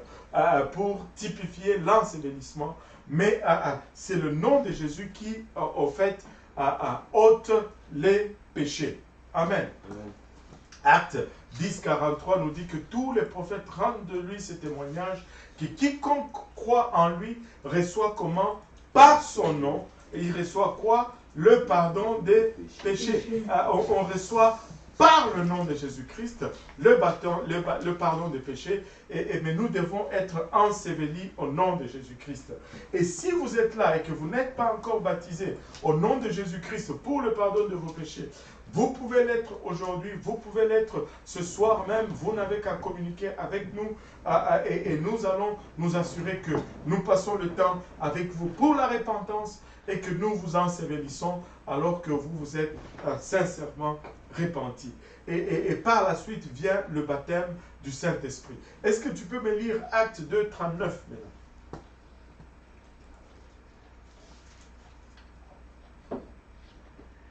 pour typifier l'ensevelissement. Mais c'est le nom de Jésus qui, au fait, ôte les péchés. Amen. Amen. Acte 10.43 nous dit que tous les prophètes rendent de lui ce témoignage, que quiconque croit en lui reçoit comment? Par son nom. Et il reçoit quoi? Le pardon des péchés. On reçoit par le nom de Jésus-Christ le pardon des péchés, mais nous devons être ensevelis au nom de Jésus-Christ. Et si vous êtes là et que vous n'êtes pas encore baptisé au nom de Jésus-Christ pour le pardon de vos péchés, vous pouvez l'être aujourd'hui, vous pouvez l'être ce soir même, vous n'avez qu'à communiquer avec nous et nous allons nous assurer que nous passons le temps avec vous pour la repentance et que nous vous ensevelissons alors que vous vous êtes sincèrement repentis. Et par la suite vient le baptême du Saint-Esprit. Est-ce que tu peux me lire Acte 2, 39 maintenant?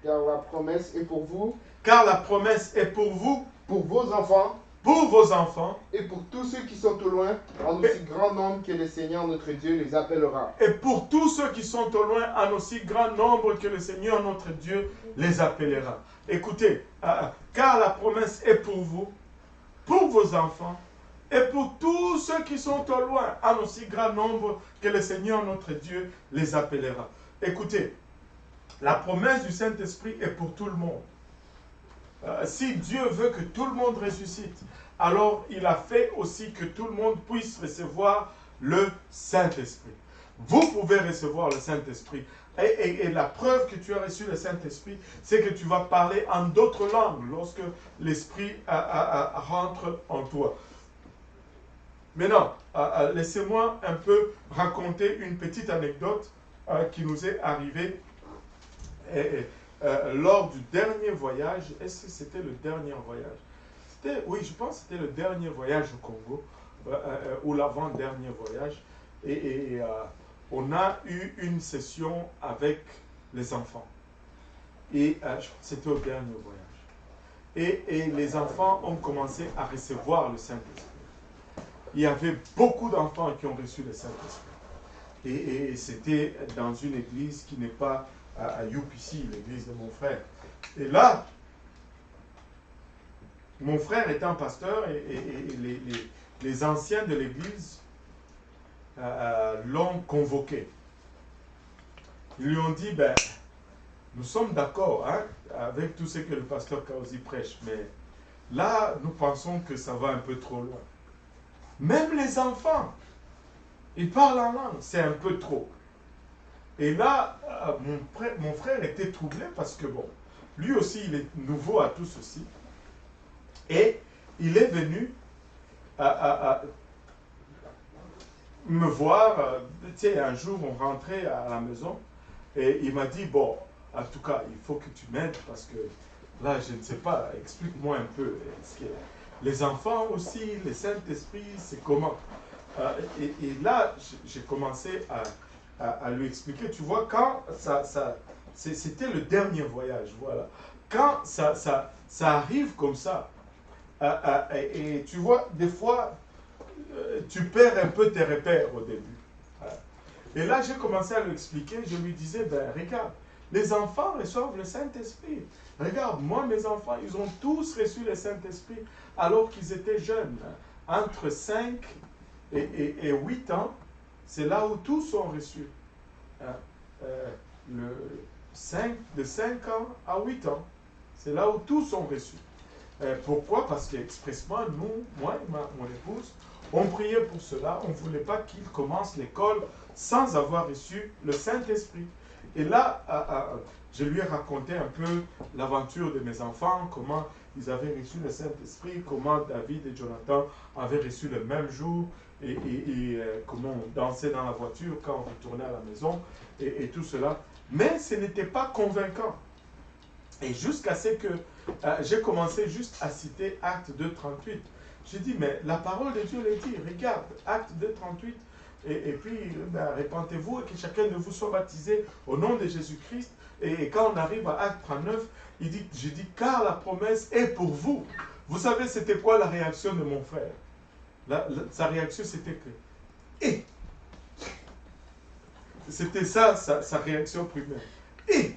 Car la promesse est pour vous. Car la promesse est pour vous. Pour vos enfants. Pour vos enfants. Et pour tous ceux qui sont au loin, en aussi grand nombre que le Seigneur notre Dieu les appellera. Et pour tous ceux qui sont au loin, en aussi grand nombre que le Seigneur notre Dieu les appellera. Écoutez, car la promesse est pour vous, pour vos enfants, et pour tous ceux qui sont au loin, en aussi grand nombre que le Seigneur notre Dieu les appellera. Écoutez, La promesse du Saint-Esprit est pour tout le monde. Si Dieu veut que tout le monde ressuscite, alors il a fait aussi que tout le monde puisse recevoir le Saint-Esprit. Vous pouvez recevoir le Saint-Esprit. Et la preuve que tu as reçu le Saint-Esprit, c'est que tu vas parler en d'autres langues lorsque l'Esprit rentre en toi. Maintenant, laissez-moi un peu raconter une petite anecdote qui nous est arrivée lors du dernier voyage. Est-ce que c'était le dernier voyage? Oui, je pense que c'était le dernier voyage au Congo, ou l'avant-dernier voyage. On a eu une session avec les enfants. Et je pense que c'était au dernier voyage. Et les enfants ont commencé à recevoir le Saint-Esprit. Il y avait beaucoup d'enfants qui ont reçu le Saint-Esprit. Et c'était dans une église qui n'est pas à UPC, l'église de mon frère. Et là, mon frère étant pasteur et les anciens de l'église l'ont convoqué. Ils lui ont dit, ben, nous sommes d'accord hein, avec tout ce que le pasteur Kaosi prêche, mais là, nous pensons que ça va un peu trop loin. Même les enfants, ils parlent en langue, c'est un peu trop. Et là, mon frère était troublé parce que, bon, lui aussi, il est nouveau à tout ceci. Et il est venu me voir, tu sais, un jour, on rentrait à la maison, et il m'a dit, bon, en tout cas, il faut que tu m'aides parce que là, je ne sais pas, explique-moi un peu. Est-ce que les enfants aussi, le Saint-Esprit, c'est comment? Et là, j'ai commencé à lui expliquer. Tu vois, quand c'était le dernier voyage, voilà. Quand ça arrive comme ça, et tu vois, des fois, tu perds un peu tes repères au début. Et là, j'ai commencé à lui expliquer. Je lui disais, ben, regarde, les enfants reçoivent le Saint-Esprit. Regarde, moi, mes enfants, ils ont tous reçu le Saint-Esprit alors qu'ils étaient jeunes. Entre 5 et 8 ans, c'est là où tous ont reçu. De 5 ans à 8 ans, c'est là où tous ont reçu. Pourquoi? Parce qu'expressement, nous, moi et mon épouse, on priait pour cela. On ne voulait pas qu'ils commencent l'école sans avoir reçu le Saint-Esprit. Et là, je lui ai raconté un peu l'aventure de mes enfants, comment ils avaient reçu le Saint-Esprit, comment David et Jonathan avaient reçu le même jour, et comment on dansait dans la voiture quand on retournait à la maison, et tout cela. Mais ce n'était pas convaincant. Et jusqu'à ce que j'ai commencé juste à citer Acte 2.38. J'ai dit, mais la parole de Dieu l'a dit, regarde, Acte 2.38, et puis ben, répentez-vous et que chacun de vous soit baptisé au nom de Jésus-Christ. Et quand on arrive à Acte 39, j'ai dit, car la promesse est pour vous. Vous savez, c'était quoi la réaction de mon frère? Sa réaction, c'était que, et c'était ça, sa réaction primaire. Et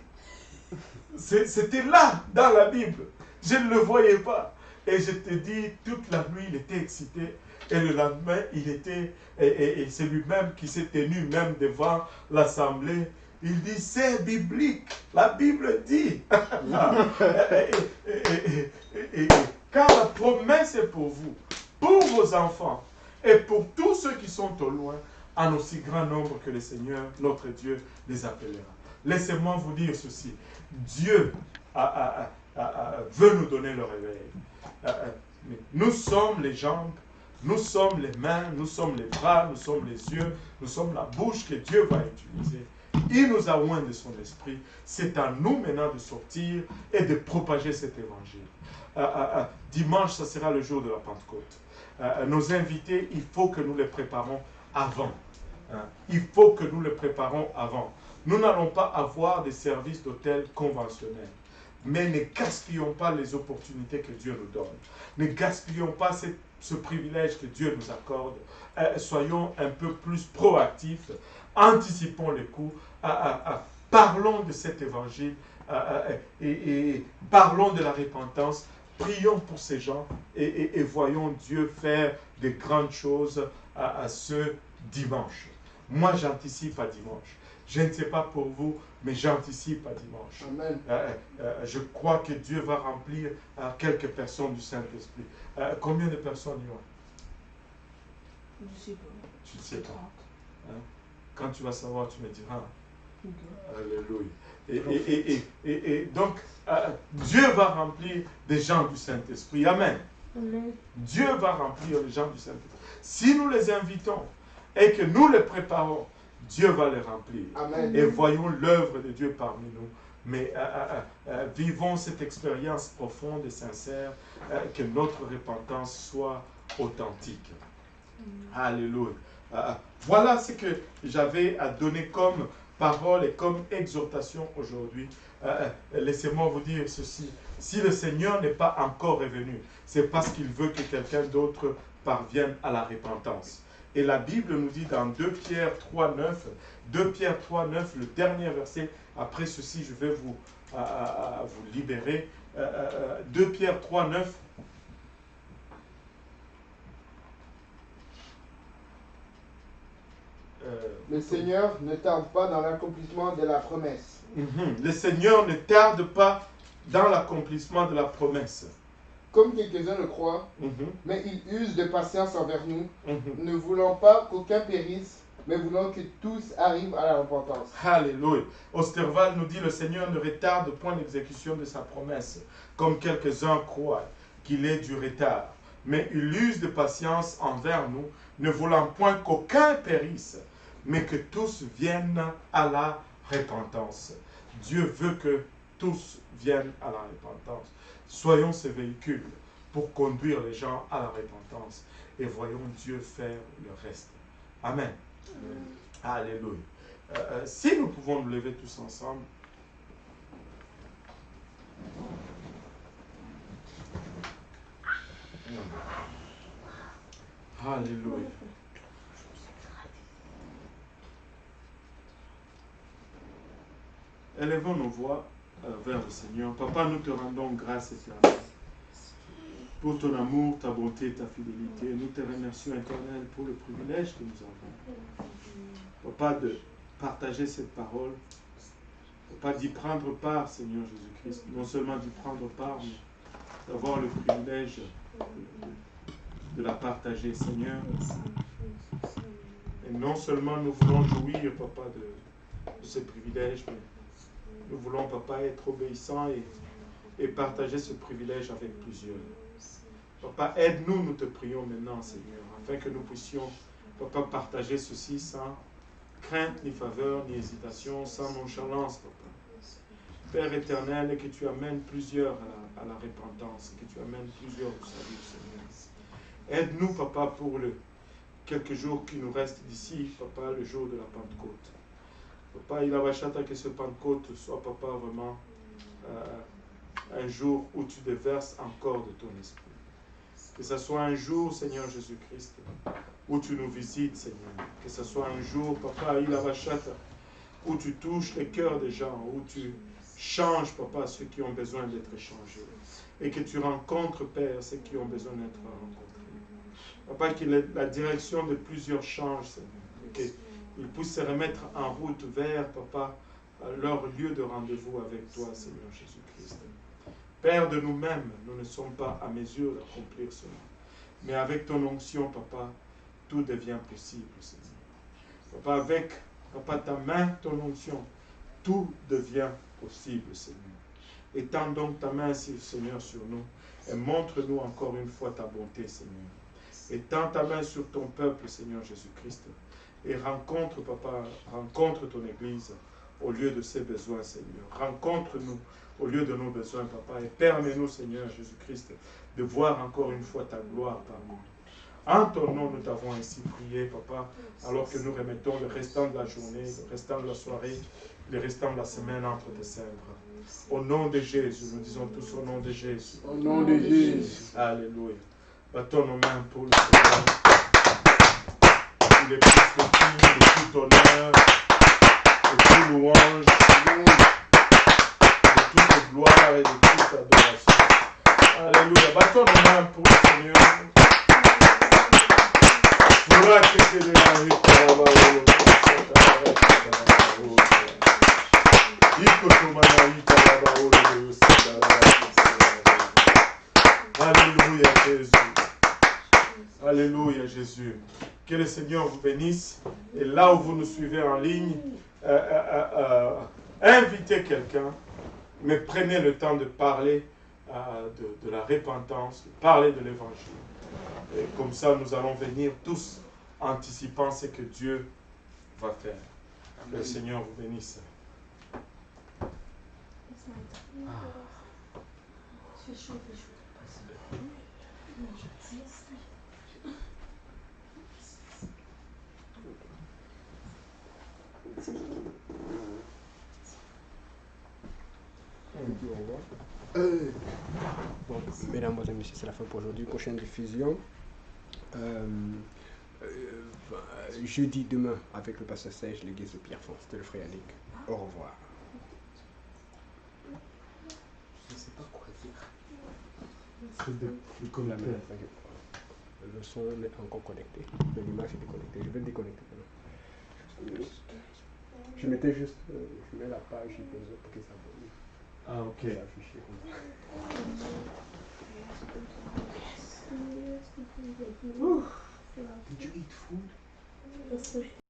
c'était là, dans la Bible. Je ne le voyais pas. Et je te dis, toute la nuit, il était excité. Et le lendemain, il était, et c'est lui-même qui s'est tenu même devant l'assemblée. Il dit, c'est biblique. La Bible dit. Car la promesse est pour vous, pour vos enfants, et pour tous ceux qui sont au loin, en aussi grand nombre que le Seigneur, notre Dieu, les appellera. Laissez-moi vous dire ceci. Dieu veut nous donner le réveil. Nous sommes les jambes, nous sommes les mains, nous sommes les bras, nous sommes les yeux, nous sommes la bouche que Dieu va utiliser. Il nous a oint de son esprit. C'est à nous maintenant de sortir et de propager cet évangile. Dimanche, ça sera le jour de la Pentecôte. Nos invités, il faut que nous les préparons avant. Il faut que nous les préparons avant. Nous n'allons pas avoir des services d'hôtel conventionnels. Mais ne gaspillons pas les opportunités que Dieu nous donne. Ne gaspillons pas ce privilège que Dieu nous accorde. Soyons un peu plus proactifs. Anticipons les coups. Parlons de cet évangile. Et parlons de la repentance. Prions pour ces gens. Et voyons Dieu faire de grandes choses à ce dimanche. Moi, j'anticipe à dimanche. Je ne sais pas pour vous, mais j'anticipe à dimanche. Amen. Je crois que Dieu va remplir quelques personnes du Saint-Esprit. Combien de personnes il y aura? Je ne sais pas. Tu ne sais pas. Hein? Quand tu vas savoir, tu me diras. Okay. Alléluia. Et donc, Dieu va remplir des gens du Saint-Esprit. Amen. Amen. Dieu va remplir les gens du Saint-Esprit. Si nous les invitons et que nous les préparons, Dieu va les remplir. Amen. Et voyons l'œuvre de Dieu parmi nous. Mais vivons cette expérience profonde et sincère, que notre repentance soit authentique. Alléluia. Voilà ce que j'avais à donner comme parole et comme exhortation aujourd'hui. Laissez-moi vous dire ceci. Si le Seigneur n'est pas encore revenu, c'est parce qu'il veut que quelqu'un d'autre parvienne à la repentance. Et la Bible nous dit dans 2 Pierre 3,9, 2 Pierre 3,9, le dernier verset, après ceci je vais vous libérer. 2 Pierre 3,9. Le Seigneur ne tarde pas dans l'accomplissement de la promesse. Le Seigneur ne tarde pas dans l'accomplissement de la promesse. Comme quelques-uns le croient, mais il use de patience envers nous, ne voulant pas qu'aucun périsse, mais voulant que tous arrivent à la repentance. Alléluia. Osterval nous dit, le Seigneur ne retarde point l'exécution de sa promesse, comme quelques-uns croient qu'il est du retard. Mais il use de patience envers nous, ne voulant point qu'aucun périsse, mais que tous viennent à la repentance. Dieu veut que tous viennent à la repentance. Soyons ces véhicules pour conduire les gens à la repentance et voyons Dieu faire le reste. Amen. Alléluia. Si nous pouvons nous lever tous ensemble. Alléluia. Élevons nos voix vers le Seigneur. Papa, nous te rendons grâce éternelle pour ton amour, ta bonté et ta fidélité. Nous te remercions, Éternel, pour le privilège que nous avons. Papa, de partager cette parole. Papa, d'y prendre part, Seigneur Jésus-Christ. Non seulement d'y prendre part, mais d'avoir le privilège de la partager, Seigneur. Et non seulement nous voulons jouir, Papa, de ce privilège, mais nous voulons, Papa, être obéissants et partager ce privilège avec plusieurs. Papa, aide-nous, nous te prions maintenant, Seigneur, afin que nous puissions, Papa, partager ceci sans crainte, ni faveur, ni hésitation, sans nonchalance, Papa. Père éternel, et que tu amènes plusieurs à la repentance, et que tu amènes plusieurs au salut, Seigneur. Aide-nous, Papa, pour quelques jours qui nous restent d'ici, Papa, le jour de la Pentecôte. Papa, il a que ce Pentecôte soit, Papa, vraiment un jour où tu déverses encore de ton esprit. Que ce soit un jour, Seigneur Jésus-Christ, où tu nous visites, Seigneur. Que ce soit un jour, Papa, il a où tu touches les cœurs des gens, où tu changes, Papa, ceux qui ont besoin d'être changés. Et que tu rencontres, Père, ceux qui ont besoin d'être rencontrés. Papa, que la direction de plusieurs change, Seigneur. Et qu'ils puissent se remettre en route vers, Papa, leur lieu de rendez-vous avec toi, Seigneur Jésus-Christ. Père de nous-mêmes, nous ne sommes pas à mesure d'accomplir cela. Mais avec ton onction, Papa, tout devient possible, Seigneur. Papa, avec, Papa, ta main, ton onction, tout devient possible, Seigneur. Étends donc ta main, Seigneur, sur nous et montre-nous encore une fois ta bonté, Seigneur. Étends ta main sur ton peuple, Seigneur Jésus-Christ, et rencontre, Papa, rencontre ton Église au lieu de ses besoins, Seigneur. Rencontre-nous au lieu de nos besoins, Papa, et permets-nous, Seigneur Jésus-Christ, de voir encore une fois ta gloire parmi nous. En ton nom, nous t'avons ainsi prié, Papa, alors que nous remettons le restant de la journée, le restant de la soirée, le restant de la semaine entre tes sèvres. Au nom de Jésus, nous disons tous au nom de Jésus. Au nom de Jésus. Alléluia. Battons nos mains pour le Seigneur. Il est plus de tout honneur, de toute louange, de toute gloire et de toute adoration. Alléluia. Battons nos mains pour le Seigneur. Alléluia Jésus. Alléluia Jésus. Que le Seigneur vous bénisse. Et là où vous nous suivez en ligne, invitez quelqu'un, mais prenez le temps de parler de la repentance, de parler de l'évangile. Et comme ça, nous allons venir tous anticipant ce que Dieu va faire. Que le Seigneur vous bénisse. Bon, mesdames, et messieurs, c'est la fin pour aujourd'hui. Prochaine diffusion. Jeudi, demain, avec le pasteur Serge, l'église de Pierrefonds. C'était le frère Yannick. Au revoir. Je ne sais pas quoi dire. C'est comme la même. Le son est encore connecté, mais l'image est déconnectée. Je vais le déconnecter. Je mettais juste, je mets la page pour que ça brille. Ah, ok. Did you eat food?